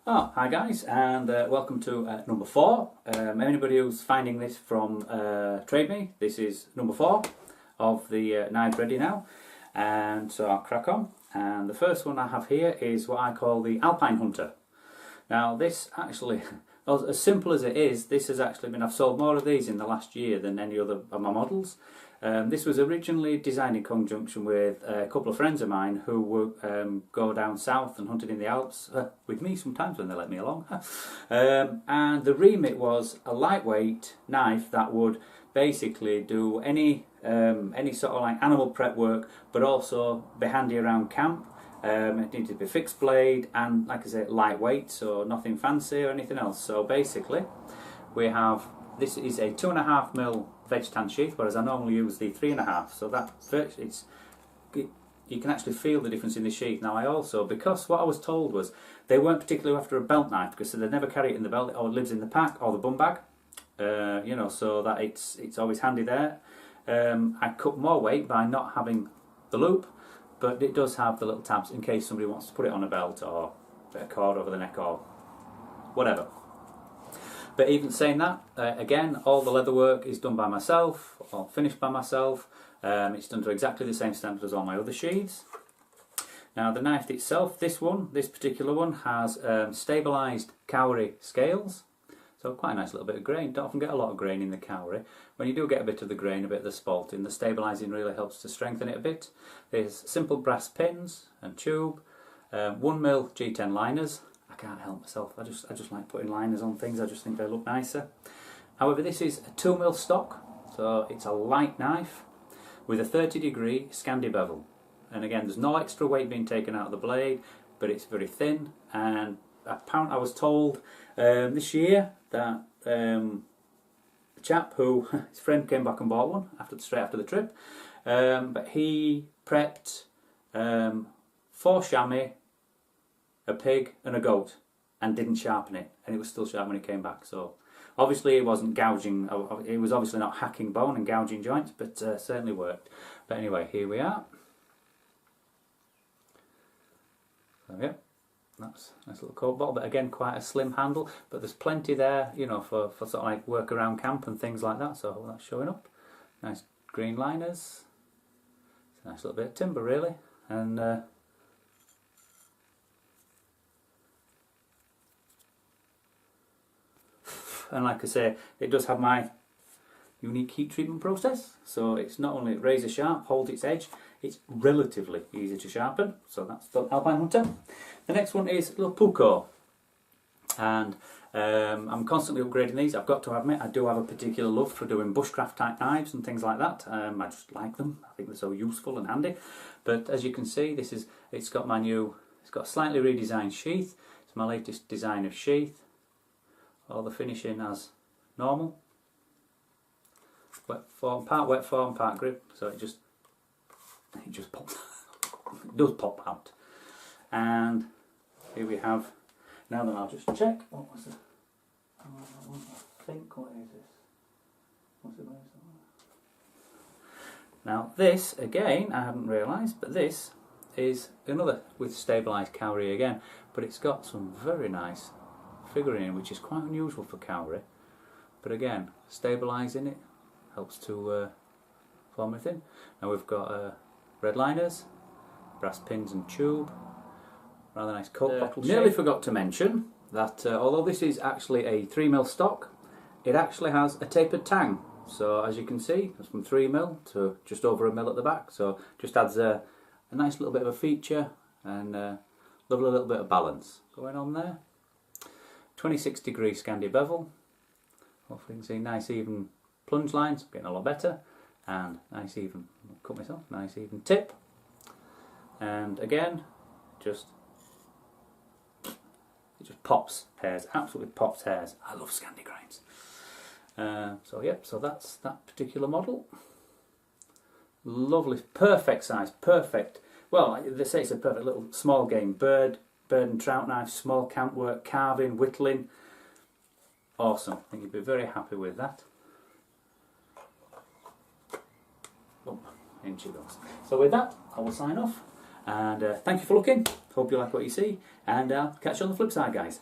Oh, hi guys, and welcome to number 4. Anybody who's finding this from Trade Me, this is number 4 of the knives ready now, and so I'll crack on. And the first one I have here is what I call the Alpine Hunter. Now this actually, as simple as it is, this has actually been, I've sold more of these in the last year than any other of my models. This was originally designed in conjunction with a couple of friends of mine who would go down south and hunted in the Alps with me sometimes when they let me along. And the remit was a lightweight knife that would basically do any sort of like animal prep work, but also be handy around camp. It needed to be fixed blade and, like I say, lightweight, so nothing fancy or anything else. So basically, we have, this is a 2.5mm veg tan sheath, whereas I normally use the 3.5. So that you can actually feel the difference in the sheath. Now I also, because what I was told was they weren't particularly after a belt knife, because they never carry it in the belt, or it lives in the pack or the bum bag. You know, so that it's always handy there. I cut more weight by not having the loop, but it does have the little tabs in case somebody wants to put it on a belt or a bit of cord over the neck or whatever. But even saying that, again, all the leather work is done by myself, or finished by myself. It's done to exactly the same standard as all my other sheaths. Now the knife itself, this particular one, has stabilised cowrie scales. So quite a nice little bit of grain. Don't often get a lot of grain in the cowrie. When you do get a bit of the grain, a bit of the spalting, the stabilising really helps to strengthen it a bit. There's simple brass pins and tube, 1mm G10 liners. I can't help myself. I just like putting liners on things. I just think they look nicer. However, this is a 2mm stock, so it's a light knife with a 30-degree Scandi bevel. And again, there's no extra weight being taken out of the blade, but it's very thin. And apparently, I was told this year that a chap who, his friend came back and bought one straight after the trip, but he prepped 4 chamois, a pig and a goat, and didn't sharpen it, and it was still sharp when he came back. So obviously it wasn't gouging, it was obviously not hacking bone and gouging joints, but certainly worked. But anyway, here we are. So yeah, that's a nice little coat bottle, but again quite a slim handle, but there's plenty there, you know, for sort of like work around camp and things like that. So that's showing up. Nice green liners. It's a nice little bit of timber really, and like I say, it does have my unique heat treatment process, so it's not only razor sharp, holds its edge, it's relatively easy to sharpen. So that's the Alpine Hunter. The next one is little Puko, and I'm constantly upgrading these. I've got to admit, I do have a particular love for doing bushcraft type knives and things like that. I just like them. I think they're so useful and handy. But as you can see, it's got a slightly redesigned sheath. It's my latest design of sheath. All the finishing as normal. Part wet form, part grip, so it just pops. It does pop out. And here we have. Now then, I'll just check. What was it? I think, what is this? What's it? Now this again, I hadn't realised, but this is another with stabilised cowrie again, but it's got some very nice figurine, which is quite unusual for cowrie, but again, stabilising it helps to form everything. Now we've got red liners, brass pins and tube, rather nice coat bottle shape. Nearly forgot to mention that although this is actually a 3mm stock, it actually has a tapered tang. So as you can see, it's from 3mm to just over 1mm at the back, so just adds a nice little bit of a feature and lovely little bit of balance going on there. 26-degree Scandi bevel. Hopefully you can see nice even plunge lines, getting a lot better, and nice even, cut myself, nice even tip. And again, it just pops hairs, absolutely pops hairs. I love Scandi grains. So yep, so that's that particular model. Lovely, perfect size, perfect. Well, they say it's a perfect little small game bird and trout knife, small camp work, carving, whittling. Awesome. I think you'd be very happy with that. Oh, in she goes. So with that, I will sign off. And thank you for looking. Hope you like what you see. And catch you on the flip side, guys.